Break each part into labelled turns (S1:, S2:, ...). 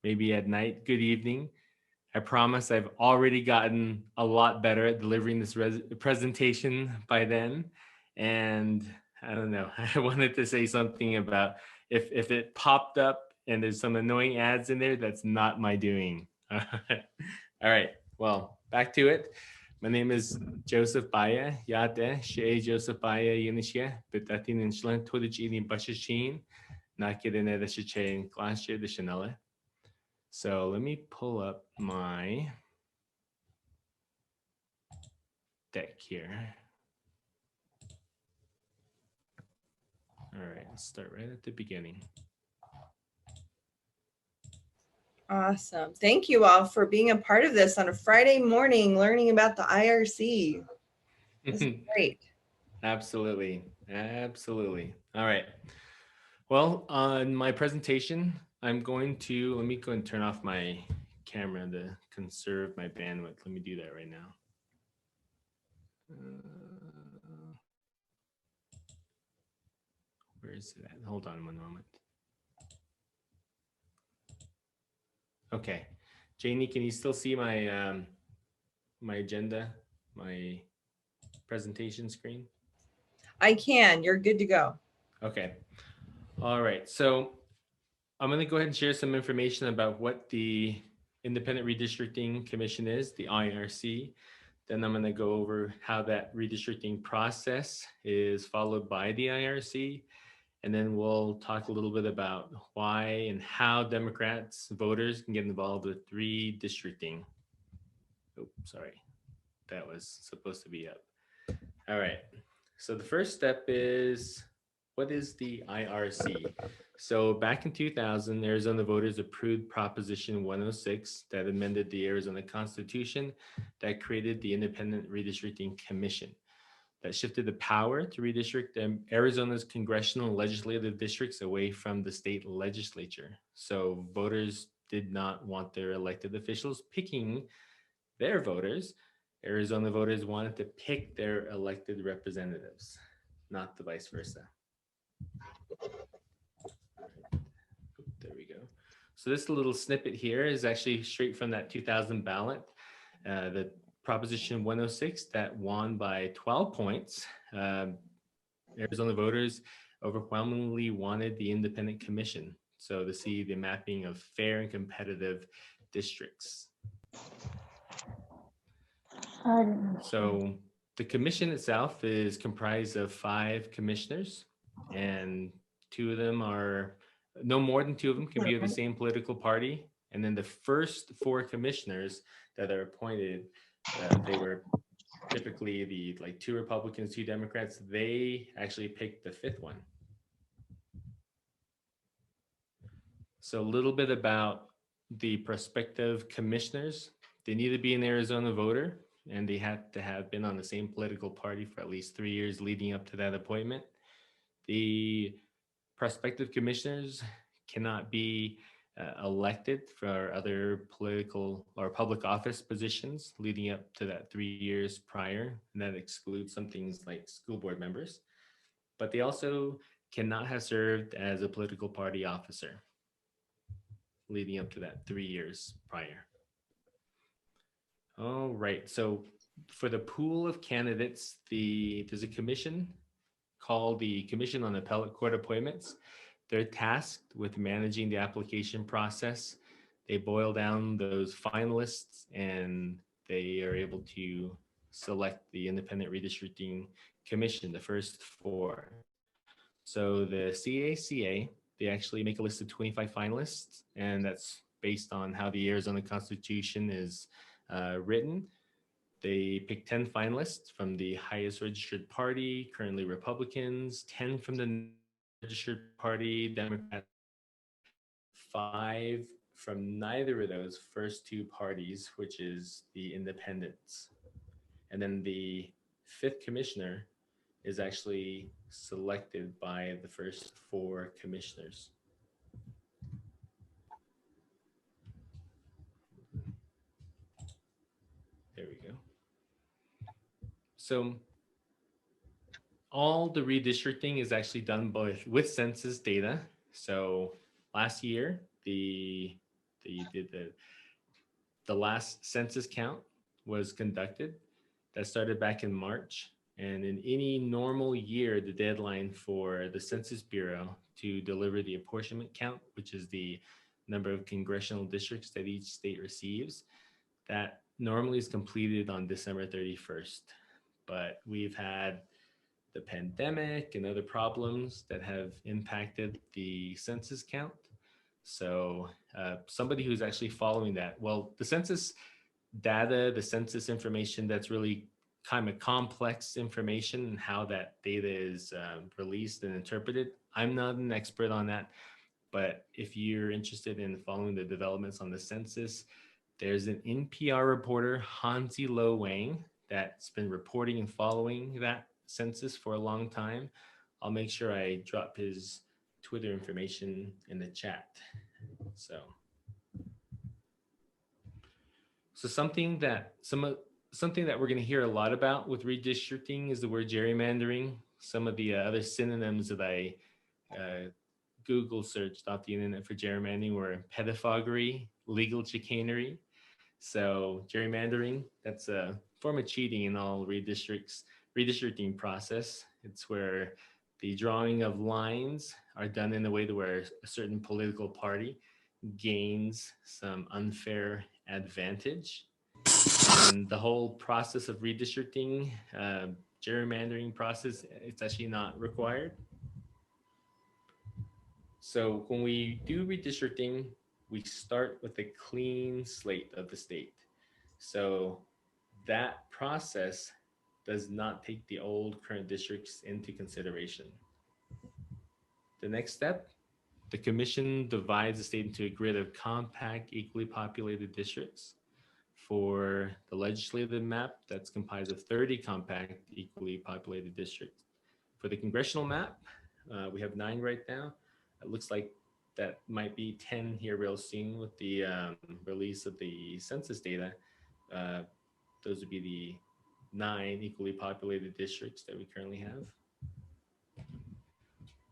S1: maybe at night, good evening. I promise I've already gotten a lot better at delivering this presentation by then. And I don't know, I wanted to say something about if it popped up and there's some annoying ads in there, that's not my doing. All right, well, back to it. My name is Joseph Bia. Yate, Shea Joseph Bia Yunisha, Betatin in Schlen Tudijini Bashashin, Nakidene the Shichain Glacier the Chanela. So let me pull up my deck here. All right, let's start right at the beginning.
S2: Awesome. Thank you all for being a part of this on a Friday morning, learning about the IRC. This is great.
S1: Absolutely. Absolutely. All right. Well, on my presentation, I'm going to, let me go and turn off my camera to conserve my bandwidth. Let me do that right now. Where is it at? Hold on one moment. Okay. Janie, can you still see my my agenda, my presentation screen?
S2: I can. You're good to go.
S1: Okay. All right. So I'm going to go ahead and share some information about what the Independent Redistricting Commission is, the IRC. Then I'm going to go over how that redistricting process is followed by the IRC. And then we'll talk a little bit about why and how Democrats, voters can get involved with redistricting. Oh, sorry. That was supposed to be up. All right. So the first step is, what is the IRC? So back in 2000, Arizona voters approved Proposition 106 that amended the Arizona Constitution that created the Independent Redistricting Commission that shifted the power to redistrict Arizona's congressional and legislative districts away from the state legislature. So voters did not want their elected officials picking their voters. Arizona voters wanted to pick their elected representatives, not the vice versa. There we go. So this little snippet here is actually straight from that 2000 ballot, the Proposition 106 that won by 12 points. Arizona voters overwhelmingly wanted the independent commission. So to see the mapping of fair and competitive districts. So the commission itself is comprised of 5 commissioners, and 2 of them are, no more than 2 of them can be of the same political party. And then the first 4 commissioners that are appointed, they were typically the 2 Republicans, 2 Democrats. They actually picked the 5th one. So a little bit about the prospective commissioners. They need to be an Arizona voter, and they had to have been on the same political party for at least 3 years leading up to that appointment. The prospective commissioners cannot be elected for other political or public office positions leading up to that 3 years prior, and that excludes some things like school board members. But they also cannot have served as a political party officer leading up to that 3 years prior. All right, so for the pool of candidates, there's a commission called the Commission on Appellate Court Appointments. They're tasked with managing the application process. They boil down those finalists and they are able to select the Independent Redistricting Commission, the first 4. So the CACA, they actually make a list of 25 finalists, and that's based on how the Arizona Constitution is written. They pick 10 finalists from the highest registered party, currently Republicans, 10 from the registered party, Democrats, 5 from neither of those first 2 parties, which is the independents. And then the 5th commissioner is actually selected by the first 4 commissioners. There we go. So all the redistricting is actually done both with census data. So last year, the did the last census count was conducted. That started back in March. And in any normal year, the deadline for the Census Bureau to deliver the apportionment count, which is the number of congressional districts that each state receives, that normally is completed on December 31st. But we've had the pandemic and other problems that have impacted the census count. So somebody who's actually following that, well, the census data, the census information, that's really kind of complex information and how that data is released and interpreted. I'm not an expert on that, but if you're interested in following the developments on the census, there's an NPR reporter, Hansi Lo Wang, that's been reporting and following that census for a long time. I'll make sure I drop his Twitter information in the chat. So something that we're going to hear a lot about with redistricting is the word gerrymandering. Some of the other synonyms that I Google searched off the internet for gerrymandering were pedophagy, legal chicanery. So gerrymandering, that's a form of cheating in all redistricting process. It's where the drawing of lines are done in a way to where a certain political party gains some unfair advantage. And the whole process of redistricting, gerrymandering process, it's actually not required. So when we do redistricting, we start with a clean slate of the state. So that process does not take the old current districts into consideration. The next step, the commission divides the state into a grid of compact, equally populated districts. For the legislative map, that's comprised of 30 compact, equally populated districts. For the congressional map, we have 9 right now. It looks like that might be 10 here real soon with the release of the census data. Those would be the 9 equally populated districts that we currently have.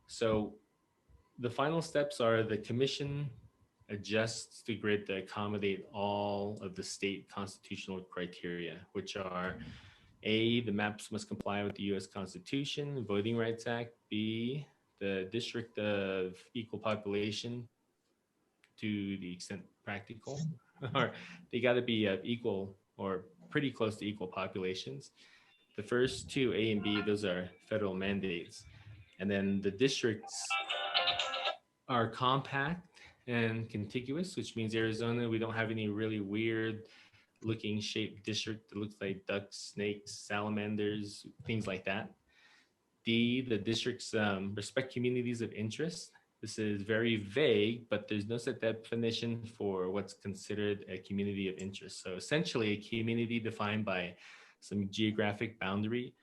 S1: So the final steps are the commission adjusts the grid to accommodate all of the state constitutional criteria, which are A, the maps must comply with the U.S. Constitution, Voting Rights Act. B, the district of equal population to the extent practical, or they got to be equal or pretty close to equal populations. The first 2, A and B, those are federal mandates. And then the districts are compact and contiguous, which means Arizona, we don't have any really weird looking shaped district that looks like ducks, snakes, salamanders, things like that. D, the districts respect communities of interest. This is very vague, but there's no set definition for what's considered a community of interest. So essentially a community defined by some geographic boundary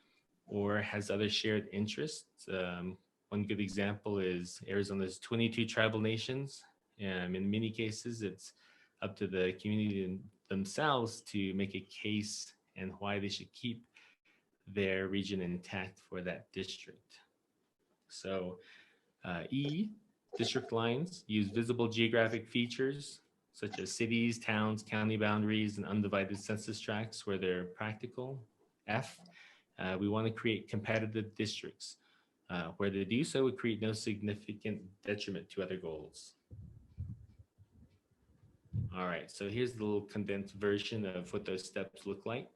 S1: or has other shared interests. One good example is Arizona's 22 tribal nations. In many cases, it's up to the community themselves to make a case and why they should keep their region intact for that district. So E, district lines use visible geographic features such as cities, towns, county boundaries, and undivided census tracts where they're practical. F, we want to create competitive districts. Where they do so would create no significant detriment to other goals. All right, so here's the little condensed version of what those steps look like.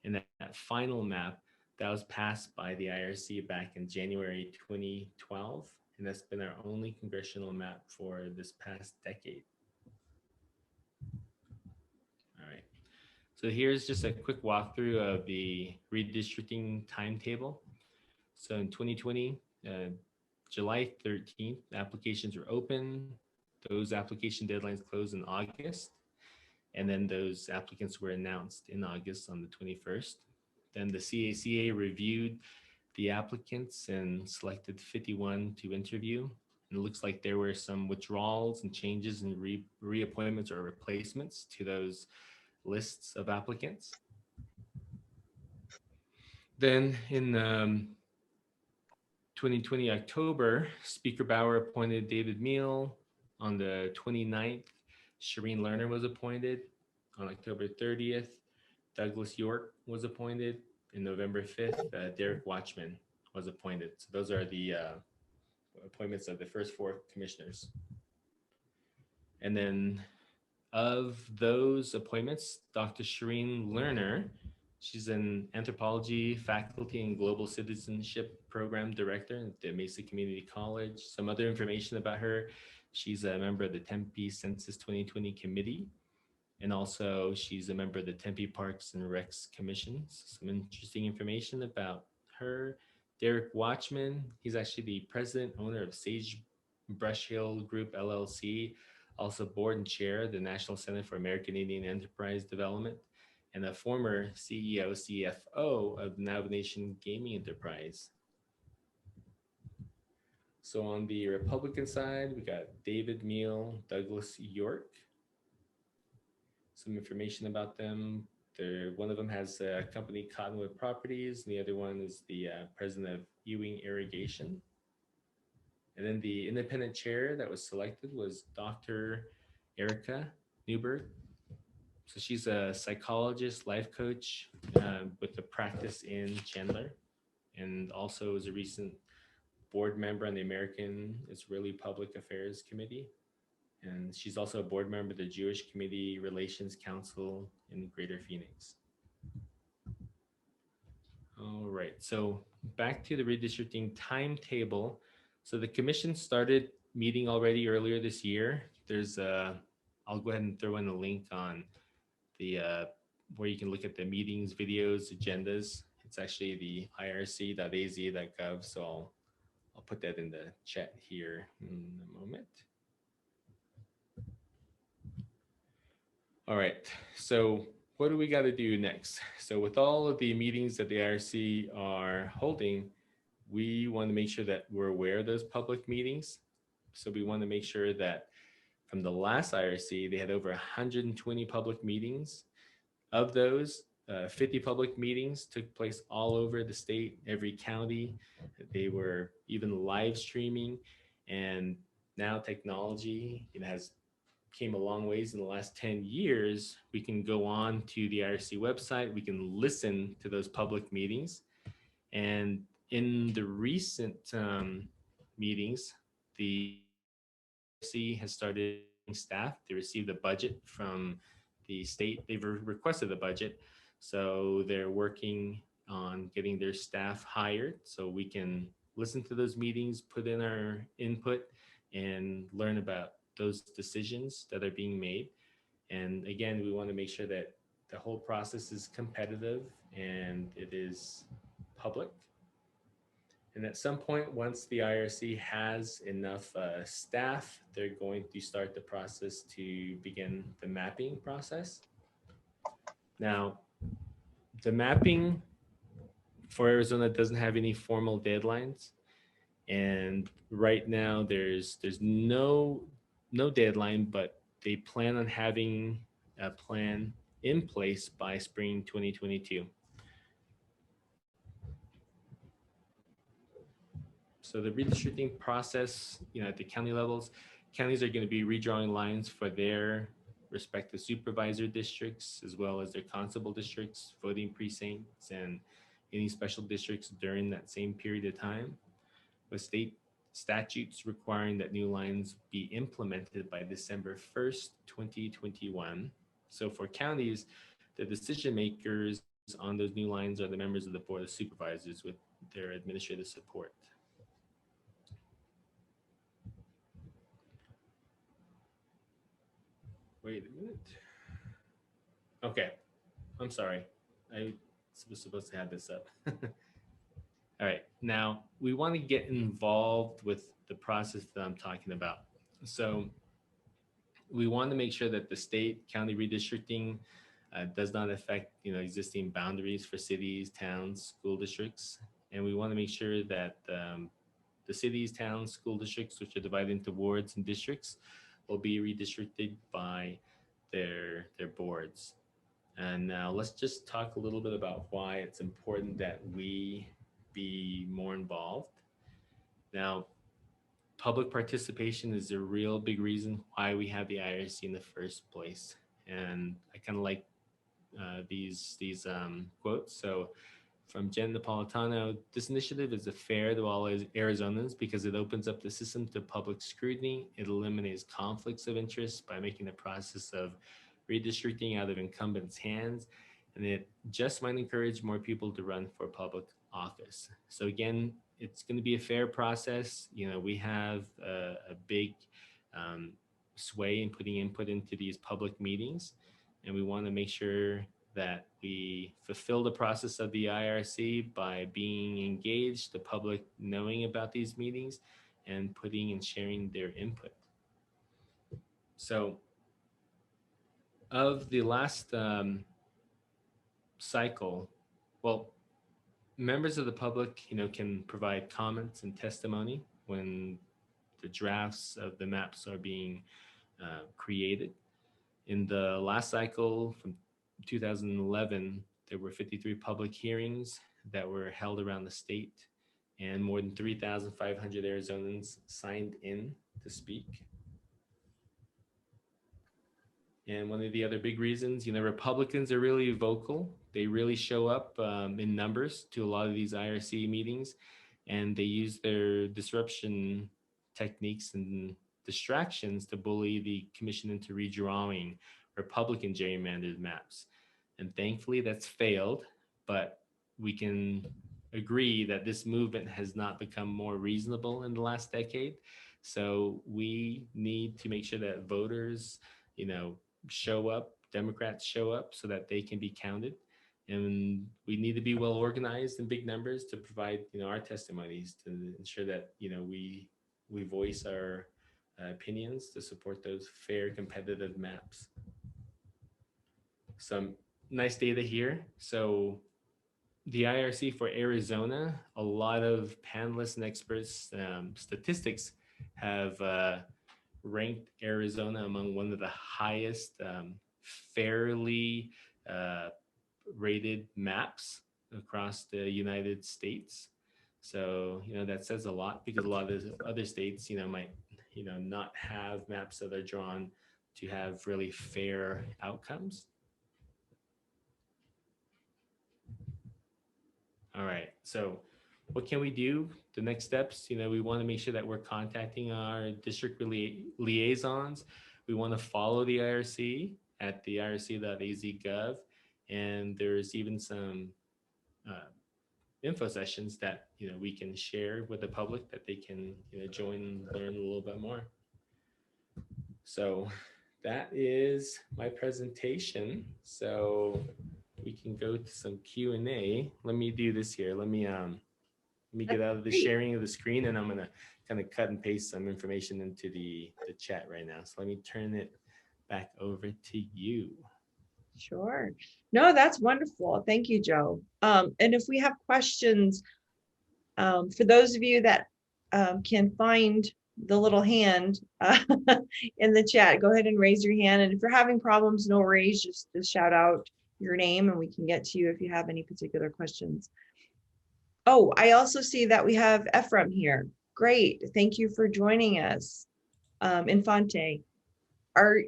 S1: And that final map, that was passed by the IRC back in January 2012, and that's been our only congressional map for this past decade. All right, so here's just a quick walkthrough of the redistricting timetable. So in 2020, July 13th, applications were open. Those application deadlines closed in August. And then those applicants were announced in August on the 21st. Then the CACA reviewed the applicants and selected 51 to interview. And it looks like there were some withdrawals and changes and reappointments or replacements to those lists of applicants. Then in 2020 October, Speaker Bauer appointed David Meal. On the 29th, Shireen Lerner was appointed on October 30th. Douglas York was appointed in November 5th. Derek Watchman was appointed. So those are the appointments of the first four commissioners. And then of those appointments, Dr. Shireen Lerner, she's an anthropology faculty and global citizenship program director at the Mesa Community College. Some other information about her: she's a member of the Tempe Census 2020 Committee, and also she's a member of the Tempe Parks and Recs Commission. Some interesting information about her. Derek Watchman, he's actually the president owner of Sage Brush Hill Group LLC, also board and chair of the National Center for American Indian Enterprise Development, and a former CEO, CFO of Nation Gaming Enterprise. So on the Republican side, we got David Meal, Douglas York. Some information about them. One of them has a company, Cottonwood Properties, and the other one is the president of Ewing Irrigation. And then the independent chair that was selected was Dr. Erica Newberg. So she's a psychologist, life coach with a practice in Chandler, and also is a recent board member on the American Israeli Public Affairs Committee. And she's also a board member of the Jewish Community Relations Council in Greater Phoenix. All right, so back to the redistricting timetable. So the commission started meeting already earlier this year. There's I'll go ahead and throw in a link on the where you can look at the meetings, videos, agendas. It's actually the irc.az.gov. So I'll put that in the chat here in a moment. All right, so what do we got to do next? So with all of the meetings that the IRC are holding, we want to make sure that we're aware of those public meetings. So we want to make sure that from the last IRC, they had over 120 public meetings. Of those, 50 public meetings took place all over the state, every county. They were even live streaming, and now technology has came a long ways in the last 10 years. We can go on to the IRC website, we can listen to those public meetings. And in the recent meetings, the IRC has started staff. They received a budget from the state. They've requested a budget. So they're working on getting their staff hired so we can listen to those meetings, put in our input, and learn about those decisions that are being made. And again, we want to make sure that the whole process is competitive and it is public. And at some point, once the IRC has enough staff, they're going to start the process to begin the mapping process. Now, the mapping for Arizona doesn't have any formal deadlines. And right now there's no deadline, but they plan on having a plan in place by spring 2022. So the redistricting process, at the county levels, counties are going to be redrawing lines for their respective supervisor districts, as well as their constable districts, voting precincts, and any special districts during that same period of time, with state statutes requiring that new lines be implemented by December 1st, 2021. So for counties, the decision makers on those new lines are the members of the Board of Supervisors with their administrative support. Wait a minute. Okay, I'm sorry. I was supposed to have this up. All right, now we want to get involved with the process that I'm talking about. So we want to make sure that the state county redistricting does not affect existing boundaries for cities, towns, school districts. And we want to make sure that the cities, towns, school districts, which are divided into wards and districts, will be redistricted by their boards. And now let's just talk a little bit about why it's important that we be more involved. Now, public participation is a real big reason why we have the IRC in the first place. And I kind of like these quotes. So from Jen Napolitano, this initiative is a fair to all Arizonans because it opens up the system to public scrutiny. It eliminates conflicts of interest by making the process of redistricting out of incumbents' hands. And it just might encourage more people to run for public office. So again, it's going to be a fair process. You know, we have a big sway in putting input into these public meetings, and we want to make sure that we fulfill the process of the IRC by being engaged, the public knowing about these meetings, and putting and sharing their input. So of the last cycle, well, members of the public, you know, can provide comments and testimony when the drafts of the maps are being created. In the last cycle from 2011, there were 53 public hearings that were held around the state, and more than 3,500 Arizonans signed in to speak. And one of the other big reasons, you know, Republicans are really vocal. They really show up in numbers to a lot of these IRC meetings, and they use their disruption techniques and distractions to bully the commission into redrawing Republican gerrymandered maps. And thankfully that's failed, but we can agree that this movement has not become more reasonable in the last decade. So we need to make sure that voters, you know, show up, Democrats show up so that they can be counted. And we need to be well organized in big numbers to provide, you know, our testimonies to ensure that, you know, we voice our opinions to support those fair, competitive maps. Some nice data here. So the IRC for Arizona, a lot of panelists and experts, statistics have ranked Arizona among one of the highest fairly rated maps across the United States. So, you know, that says a lot because a lot of other states, you know, might, you know, not have maps that are drawn to have really fair outcomes. All right, so what can we do? The next steps, you know, we want to make sure that we're contacting our district liaisons. We want to follow the IRC at the irc.az.gov. And there's even some info sessions that, you know, we can share with the public that they can, you know, join and learn a little bit more. So that is my presentation. So we can go to some Q&A. Let me do this here. Let me get out of the sharing of the screen, and I'm gonna kind of cut and paste some information into the chat right now. So let me turn it back over to you.
S2: Sure. No, that's wonderful. Thank you, Joe. And if we have questions, for those of you that can find the little hand in the chat, go ahead and raise your hand. And if you're having problems, no worries, just shout out your name and we can get to you if you have any particular questions. Oh, I also see that we have Ephraim here. Great. Thank you for joining us. Infante, are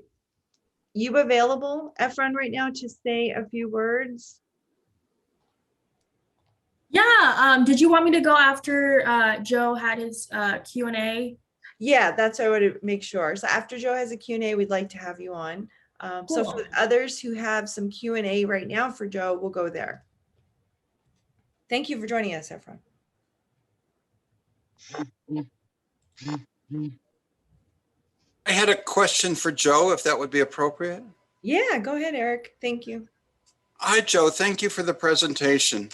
S2: you available, Ephraim, right now to say a few words?
S3: Yeah, did you want me to go after Joe had his Q&A?
S2: Yeah, that's what I would make sure. So after Joe has a Q&A, we'd like to have you on.
S3: Cool.
S2: So for others who have some Q&A right now for Joe, we'll go there. Thank you for joining us, Ephraim.
S4: I had a question for Joe, if that would be appropriate.
S2: Yeah, go ahead, Eric. Thank you.
S4: Hi, Joe. Thank you for the presentation.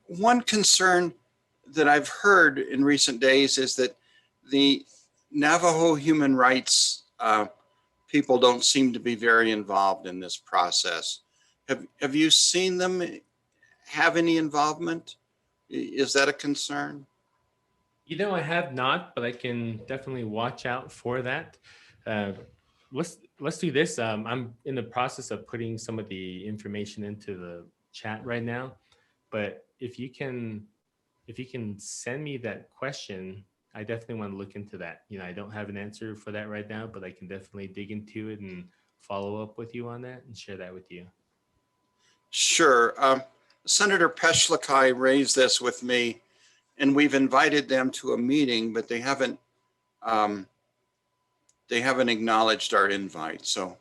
S4: One concern that I've heard in recent days is that the Navajo human rights people don't seem to be very involved in this process. Have you seen them have any involvement? Is that a concern?
S1: You know, I have not, but I can definitely watch out for that. Let's do this. I'm in the process of putting some of the information into the chat right now, but if you can send me that question, I definitely want to look into that. I don't have an answer for that right now, but I can definitely dig into it and follow up with you on that and share that with you.
S4: Sure. Senator Peshlikai raised this with me, and we've invited them to a meeting, but they haven't acknowledged our invite. So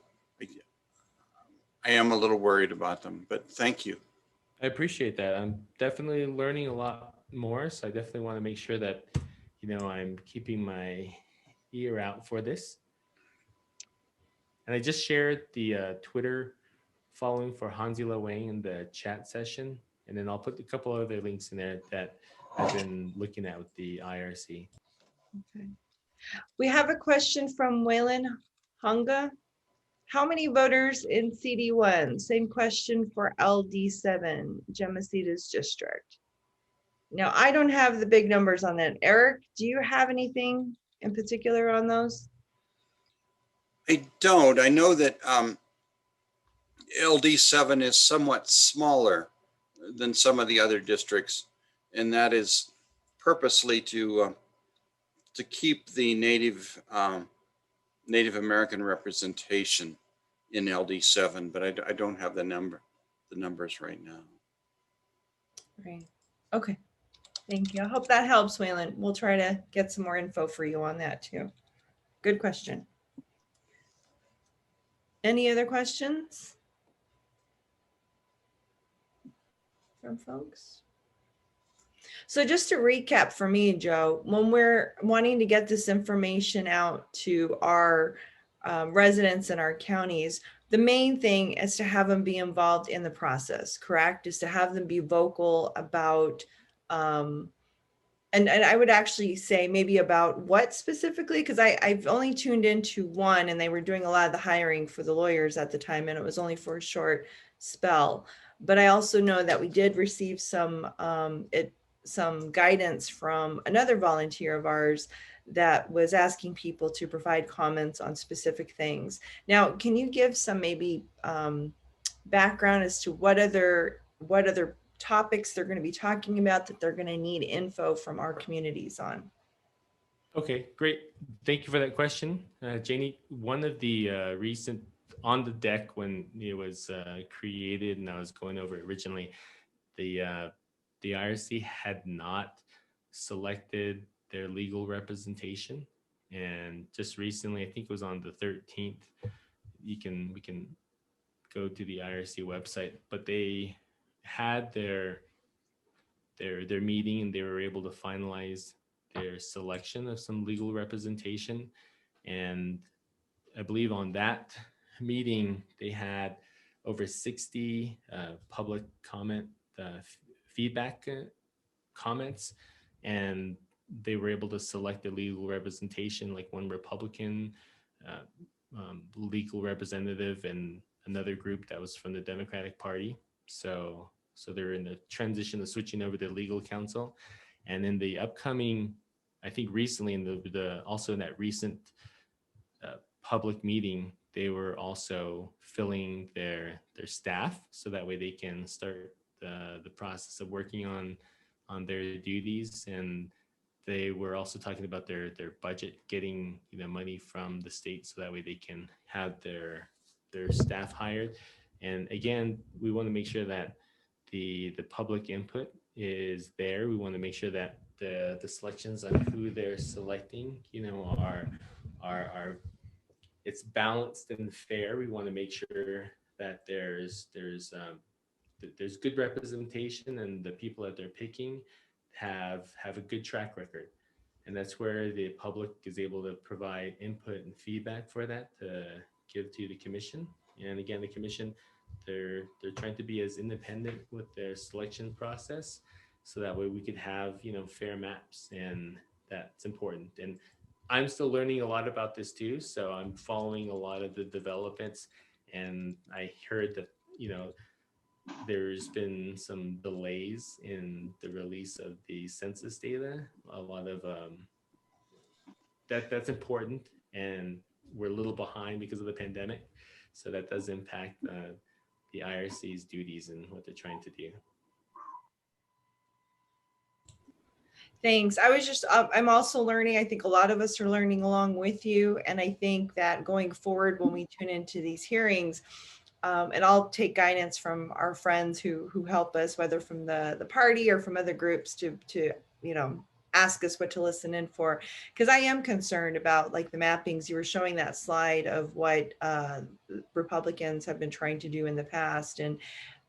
S4: I am a little worried about them, but thank you.
S1: I appreciate that. I'm definitely learning a lot more. So I definitely want to make sure that, I'm keeping my ear out for this. And I just shared the Twitter following for Hansila Wang in the chat session. And then I'll put a couple other links in there that I've been looking at with the IRC.
S2: Okay. We have a question from Waylon Hunga. How many voters in CD1? Same question for LD7, Gemasita's district. Now, I don't have the big numbers on that. Eric, do you have anything in particular on those?
S4: I don't. I know that LD7 is somewhat smaller than some of the other districts, and that is purposely to keep the Native American representation in LD7, but I don't have the numbers right now.
S2: Right. Okay. Thank you. I hope that helps, Waylon. We'll try to get some more info for you on that too. Good question. Any other questions from folks? So just to recap for me, Joe, when we're wanting to get this information out to our residents in our counties, the main thing is to have them be involved in the process, correct? Is to have them be vocal about, and I would actually say maybe about what specifically, because I've only tuned into one and they were doing a lot of the hiring for the lawyers at the time, and it was only for a short spell. But I also know that we did receive some guidance from another volunteer of ours that was asking people to provide comments on specific things. Now, can you give some maybe background as to what other topics they're going to be talking about that they're going to need info from our communities on?
S1: Okay, great. Thank you for that question, Janie. One of the recent on the deck when it was created and I was going over it originally, the IRC had not selected their legal representation, and just recently, I think it was on the 13th. We can go to the IRC website, but they had their meeting and they were able to finalize their selection of some legal representation. And I believe on that meeting, they had over 60 public comment feedback comments, and they were able to select a legal representation, like one Republican legal representative and another group that was from the Democratic Party. So they're in the transition of switching over to legal counsel. And in the upcoming, I think recently in also in that recent public meeting, they were also filling their staff so that way they can start the process of working on their duties. And they were also talking about their budget, getting money from the state so that way they can have their staff hired. And again, we want to make sure that the public input is there. We want to make sure that the selections on who they're selecting, are it's balanced and fair. We want to make sure that there's good representation and the people that they're picking have a good track record. And that's where the public is able to provide input and feedback for that to give to the commission. And again, the commission, they're trying to be as independent with their selection process, so that way we could have fair maps, and that's important. And I'm still learning a lot about this too, so I'm following a lot of the developments. And I heard that there's been some delays in the release of the census data. A lot of that's important, and we're a little behind because of the pandemic, so that does impact the IRC's duties and what they're trying to do.
S2: Thanks. I was just, I'm also learning. I think a lot of us are learning along with you. And I think that going forward, when we tune into these hearings, and I'll take guidance from our friends who help us, whether from the party or from other groups to you know, ask us what to listen in for. Because I am concerned about like the mappings. You were showing that slide of what Republicans have been trying to do in the past. And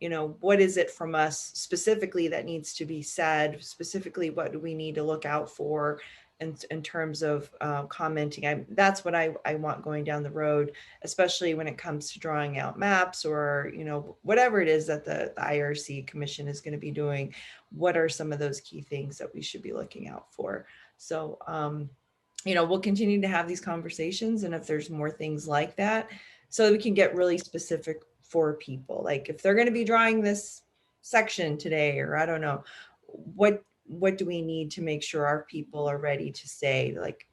S2: you know, what is it from us specifically that needs to be said? Specifically, what do we need to look out for in terms of commenting? That's what I want going down the road, especially when it comes to drawing out maps or, you know, whatever it is that the IRC Commission is going to be doing. What are some of those key things that we should be looking out for? So, you know, we'll continue to have these conversations, and if there's more things like that, so that we can get really specific for people. Like if they're going to be drawing this section today, or I don't know, what do we need to make sure our people are ready to say, like,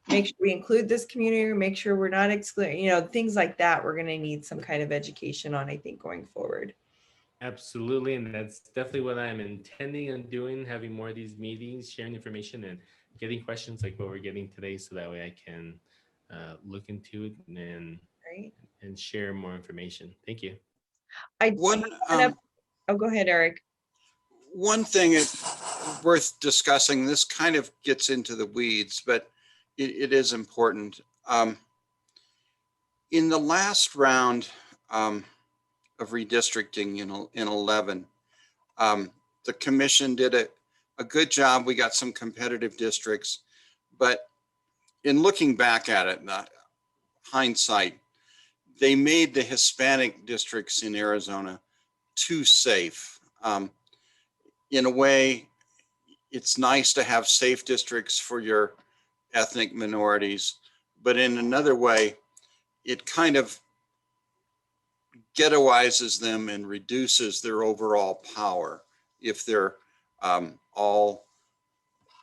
S2: make sure we include this community, make sure we're not excluding, you know, things like that. We're going to need some kind of education on, I think, going forward.
S1: Absolutely. And that's definitely what I'm intending on doing, having more of these meetings, sharing information and getting questions like what we're getting today. So that way I can look into it and share more information. Thank you.
S2: Oh, go ahead, Eric.
S4: One thing is worth discussing, this kind of gets into the weeds, but it is important. In the last round of redistricting in 11, the commission did a good job. We got some competitive districts, but in looking back at it, hindsight, they made the Hispanic districts in Arizona too safe. In a way, it's nice to have safe districts for your ethnic minorities, but in another way, it kind of ghettoizes them and reduces their overall power if they're all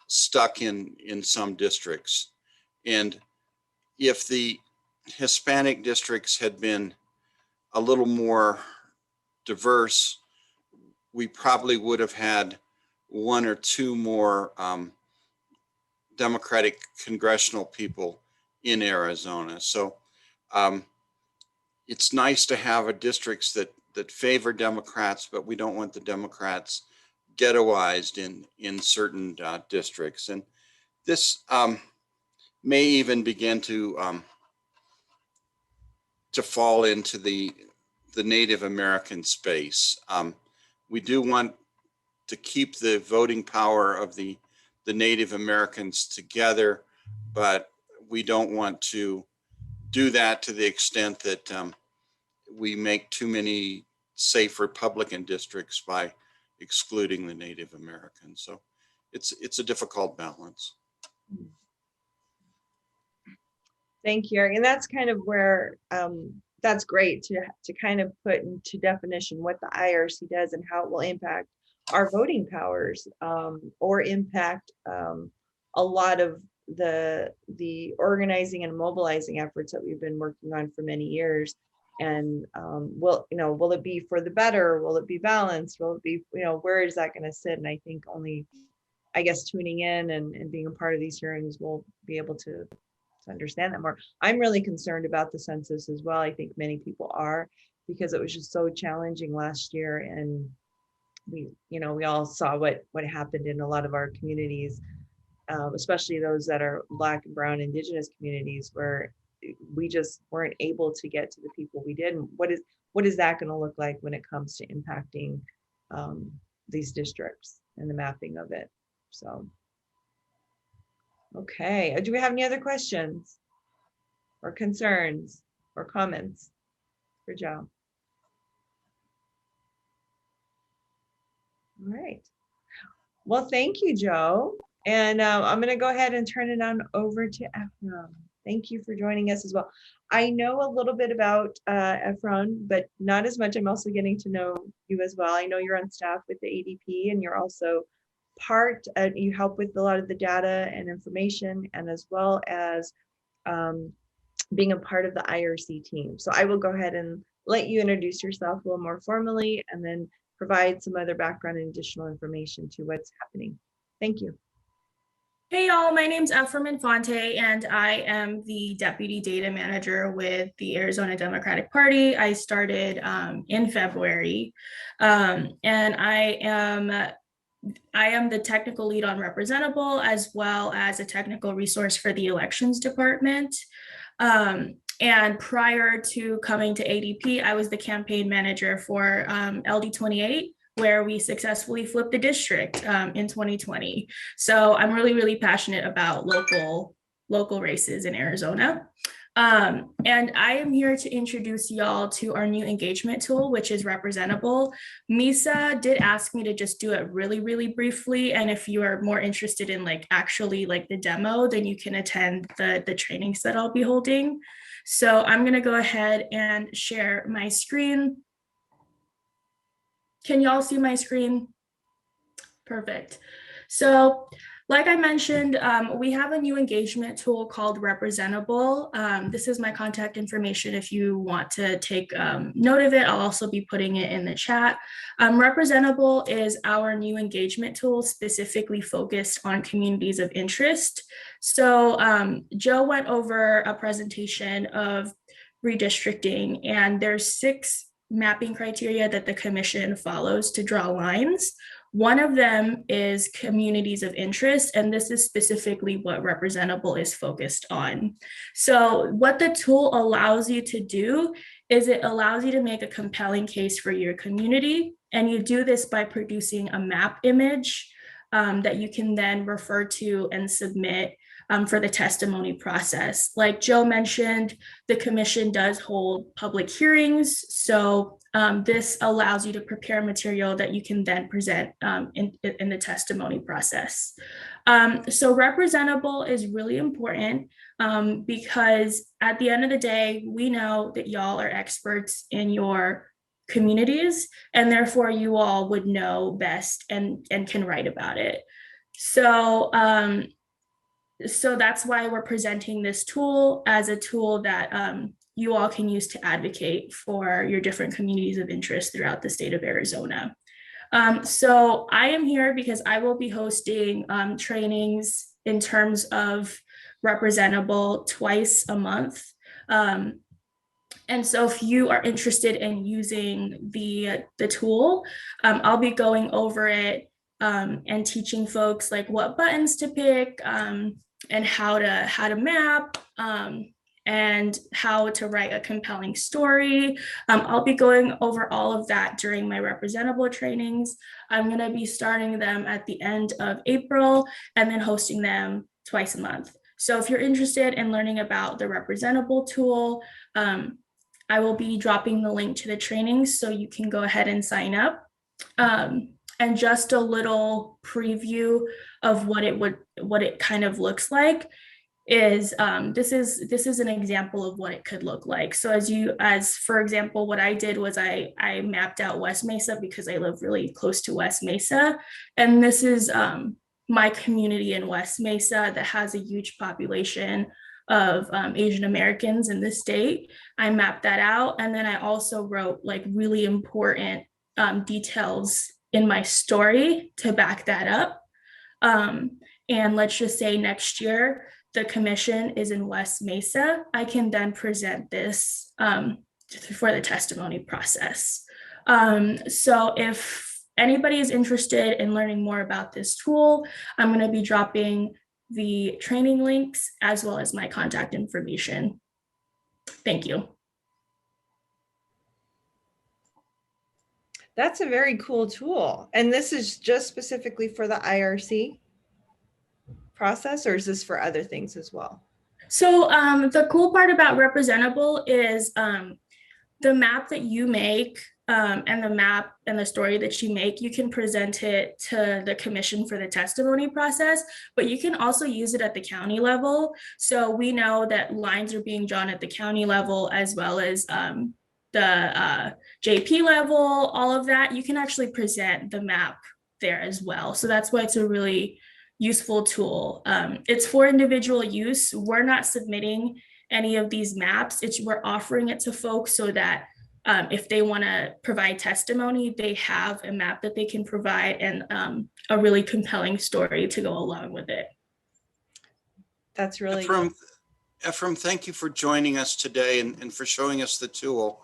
S4: stuck in some districts. And if the Hispanic districts had been a little more diverse, we probably would have had one or two more Democratic congressional people in Arizona. So it's nice to have a districts that favor Democrats, but we don't want the Democrats ghettoized in certain districts. And this may even begin to fall into the Native American space. We do want to keep the voting power of the Native Americans together, but we don't want to do that to the extent that we make too many safe Republican districts by excluding the Native Americans. So it's a difficult balance.
S2: Thank you, Eric. And that's kind of where that's great to kind of put into definition what the IRC does and how it will impact our voting powers, or impact a lot of the organizing and mobilizing efforts that we've been working on for many years. And will it be for the better? Will it be balanced? Will it be, where is that going to sit? And I think only, I guess, tuning in and being a part of these hearings will be able to understand that more. I'm really concerned about the census as well. I think many people are, because it was just so challenging last year, and we all saw what happened in a lot of our communities, especially those that are Black, Brown, Indigenous communities, where we just weren't able to get to the people we did. And what is that going to look like when it comes to impacting these districts and the mapping of it? So, okay. Do we have any other questions or concerns or comments for Joe? All right. Well, thank you, Joe. And I'm going to go ahead and turn it on over to Ephraim. Thank you for joining us as well. I know a little bit about Ephraim, but not as much. I'm also getting to know you as well. I know you're on staff with the ADP, and you're also you help with a lot of the data and information, and as well as being a part of the IRC team. So I will go ahead and let you introduce yourself a little more formally, and then provide some other background and additional information to what's happening. Thank you.
S3: Hey y'all, my name's Ephraim Infante and I am the Deputy Data Manager with the Arizona Democratic Party. I started in February and I am the technical lead on Representable as well as a technical resource for the elections department. And prior to coming to ADP, I was the campaign manager for LD28, where we successfully flipped the district in 2020. So I'm really, really passionate about local races in Arizona. And I am here to introduce y'all to our new engagement tool, which is Representable. Misa did ask me to just do it really, really briefly. And if you are more interested in actually the demo, then you can attend the trainings that I'll be holding. So I'm gonna go ahead and share my screen. Can y'all see my screen? Perfect. So like I mentioned, we have a new engagement tool called Representable. This is my contact information if you want to take note of it. I'll also be putting it in the chat. Representable is our new engagement tool specifically focused on communities of interest. So Joe went over a presentation of redistricting, and there's 6 mapping criteria that the commission follows to draw lines. One of them is communities of interest, and this is specifically what Representable is focused on. So what the tool allows you to do is it allows you to make a compelling case for your community, and you do this by producing a map image that you can then refer to and submit for the testimony process. Like Joe mentioned, the commission does hold public hearings. So this allows you to prepare material that you can then present in the testimony process. So Representable is really important because at the end of the day, we know that y'all are experts in your communities, and therefore you all would know best and can write about it. So that's why we're presenting this tool as a tool that you all can use to advocate for your different communities of interest throughout the state of Arizona. So I am here because I will be hosting trainings in terms of Representable twice a month. And so if you are interested in using the tool, I'll be going over it and teaching folks what buttons to pick and how to map and how to write a compelling story. I'll be going over all of that during my Representable trainings. I'm going to be starting them at the end of April and then hosting them twice a month. So if you're interested in learning about the Representable tool, I will be dropping the link to the trainings so you can go ahead and sign up. And just a little preview of what it kind of looks like is this is an example of what it could look like. So as for example, what I did was I mapped out West Mesa because I live really close to West Mesa, and this is my community in West Mesa that has a huge population of Asian Americans in the state. I mapped that out, and then I also wrote really important details in my story to back that up. And let's just say next year, the commission is in West Mesa, I can then present this for the testimony process. So if anybody is interested in learning more about this tool, I'm going to be dropping the training links as well as my contact information. Thank you.
S2: That's a very cool tool. And this is just specifically for the IRC process, or is this for other things as well?
S3: So the cool part about Representable is the map that you make and the map and the story that you make, you can present it to the commission for the testimony process, but you can also use it at the county level. So we know that lines are being drawn at the county level as well as the JP level, all of that. You can actually present the map there as well. So that's why it's a really useful tool. It's for individual use. We're not submitting any of these maps. We're offering it to folks so that if they want to provide testimony, they have a map that they can provide and a really compelling story to go along with it.
S2: That's really
S4: Ephraim, thank you for joining us today and for showing us the tool.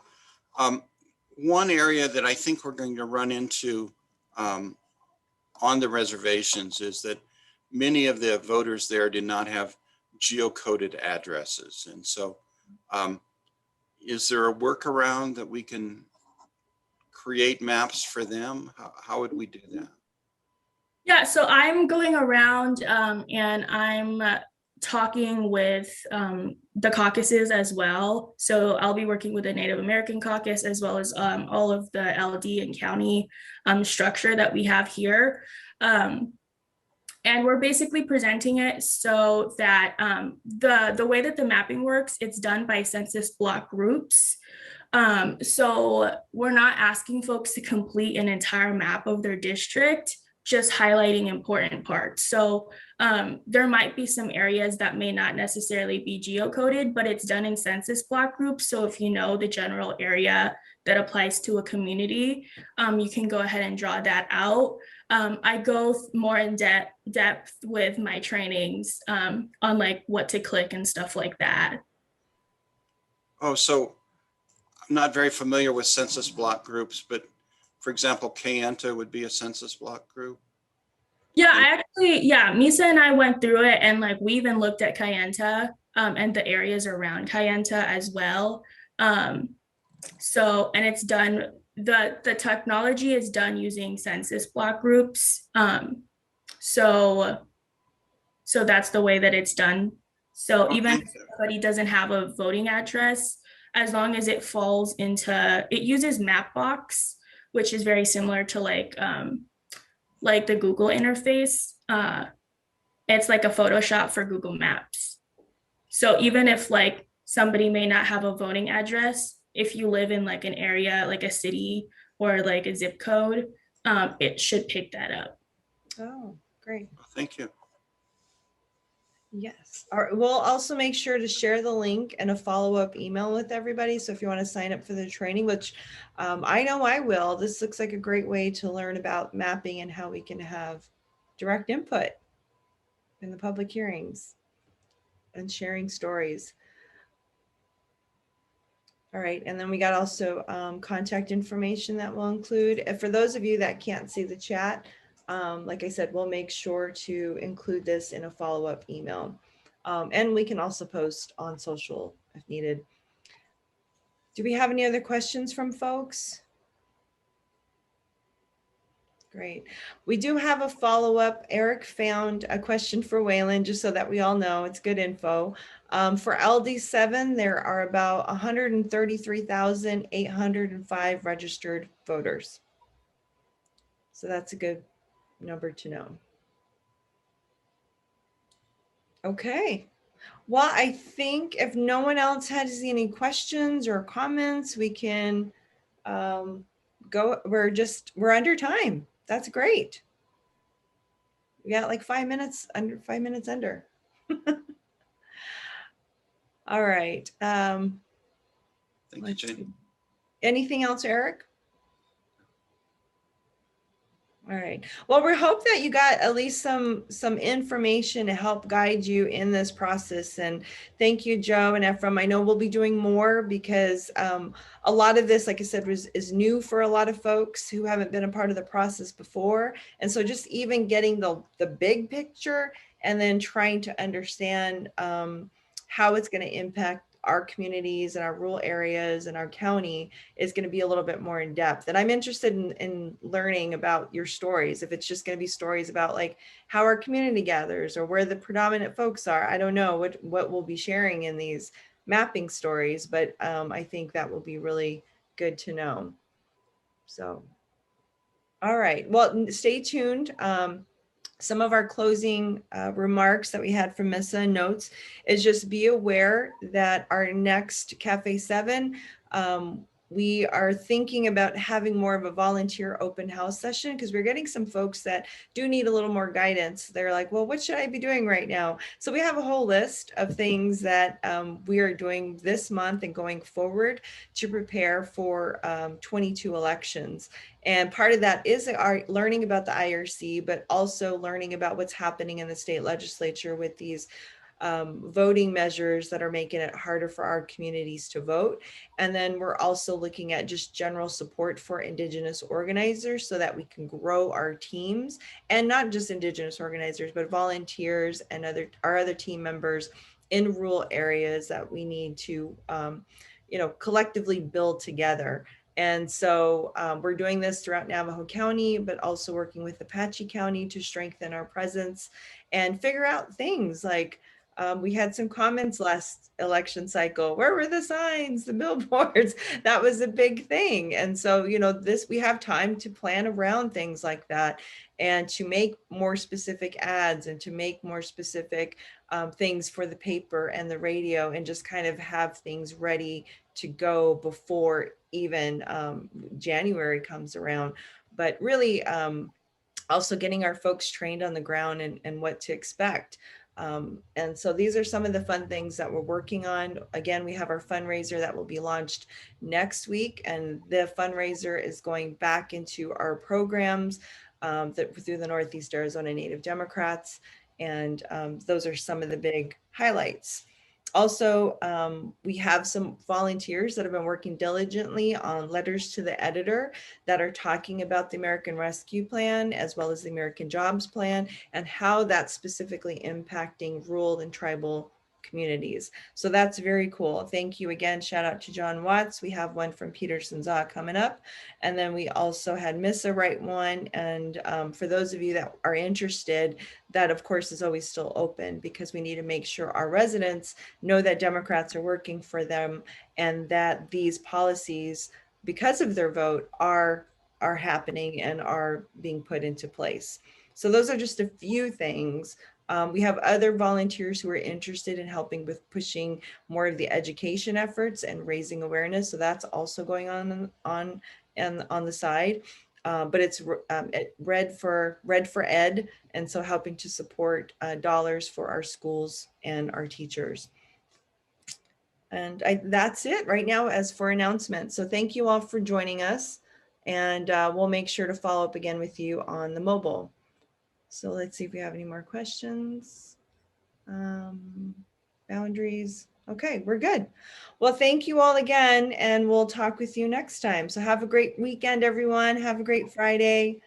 S4: One area that I think we're going to run into on the reservations is that many of the voters there did not have geocoded addresses. And so is there a workaround that we can create maps for them? How would we do that?
S3: Yeah, so I'm going around and I'm talking with the caucuses as well. So I'll be working with the Native American caucus as well as all of the LD and county structure that we have here. And we're basically presenting it so that the way that the mapping works, it's done by census block groups. So we're not asking folks to complete an entire map of their district, just highlighting important parts. So there might be some areas that may not necessarily be geocoded, but it's done in census block groups. So if you know the general area that applies to a community, you can go ahead and draw that out. I go more in depth with my trainings on like what to click and stuff like that.
S4: Oh, so I'm not very familiar with census block groups, but for example, Kayenta would be a census block group.
S3: Yeah, Misa and I went through it, and like we even looked at Kayenta and the areas around Kayenta as well. So, and it's done, the technology is done using census block groups. So that's the way that it's done. So even if somebody doesn't have a voting address, as long as it falls into, it uses Mapbox, which is very similar to like the Google interface. It's like a Photoshop for Google Maps. So even if like somebody may not have a voting address, if you live in like an area, like a city or like a zip code, it should pick that up.
S2: Oh, great.
S4: Thank you.
S2: Yes. All right. We'll also make sure to share the link and a follow-up email with everybody. So if you want to sign up for the training, which I know I will, this looks like a great way to learn about mapping and how we can have direct input in the public hearings and sharing stories. All right. And then we got also contact information that we'll include. And for those of you that can't see the chat, like I said, we'll make sure to include this in a follow-up email. And we can also post on social if needed. Do we have any other questions from folks? Great. We do have a follow-up. Eric found a question for Waylon, just so that we all know it's good info. For LD7, there are about 133,805 registered voters. So that's a good number to know. Okay. Well, I think if no one else has any questions or comments, we can go. We're under time. That's great. We got like 5 minutes under. All right.
S4: Thank you, Jane.
S2: Anything else, Eric? All right. Well, we hope that you got at least some information to help guide you in this process. And thank you, Joe and Ephraim. I know we'll be doing more because a lot of this, like I said, is new for a lot of folks who haven't been a part of the process before. And so just even getting the big picture and then trying to understand how it's going to impact our communities and our rural areas and our county is going to be a little bit more in depth. And I'm interested in learning about your stories. If it's just going to be stories about like how our community gathers or where the predominant folks are, I don't know what we'll be sharing in these mapping stories, but I think that will be really good to know. So, all right, well, stay tuned. Some of our closing remarks that we had from Missa and notes is just be aware that our next Cafe 7, we are thinking about having more of a volunteer open house session because we're getting some folks that do need a little more guidance. They're like, well, what should I be doing right now? So we have a whole list of things that we are doing this month and going forward to prepare for 22 elections. And part of that is our learning about the IRC, but also learning about what's happening in the state legislature with these voting measures that are making it harder for our communities to vote. And then we're also looking at just general support for Indigenous organizers so that we can grow our teams, and not just Indigenous organizers, but volunteers and our other team members in rural areas that we need to, collectively build together. And so we're doing this throughout Navajo County, but also working with Apache County to strengthen our presence and figure out things like, we had some comments last election cycle. Where were the signs, the billboards? That was a big thing. And so, we have time to plan around things like that, and to make more specific ads, and to make more specific things for the paper and the radio, and just kind of have things ready to go before even January comes around. But really, also getting our folks trained on the ground and what to expect. And so these are some of the fun things that we're working on. Again, we have our fundraiser that will be launched next week, and the fundraiser is going back into our programs through the Northeast Arizona Native Democrats. And those are some of the big highlights. Also, we have some volunteers that have been working diligently on letters to the editor that are talking about the American Rescue Plan, as well as the American Jobs Plan, and how that's specifically impacting rural and tribal communities. So that's very cool. Thank you again. Shout out to John Watts. We have one from Peterson Zaw coming up. And then we also had Missa write one. And for those of you that are interested, that of course is always still open, because we need to make sure our residents know that Democrats are working for them, and that these policies, because of their vote, are happening and are being put into place. So those are just a few things. We have other volunteers who are interested in helping with pushing more of the education efforts and raising awareness. So that's also going on the side. But it's Red for Ed, and so helping to support dollars for our schools and our teachers. And that's it right now as for announcements. So thank you all for joining us, and we'll make sure to follow up again with you on the mobile. So let's see if we have any more questions. Boundaries. Okay, we're good. Well, thank you all again, and we'll talk with you next time. So have a great weekend, everyone. Have a great Friday.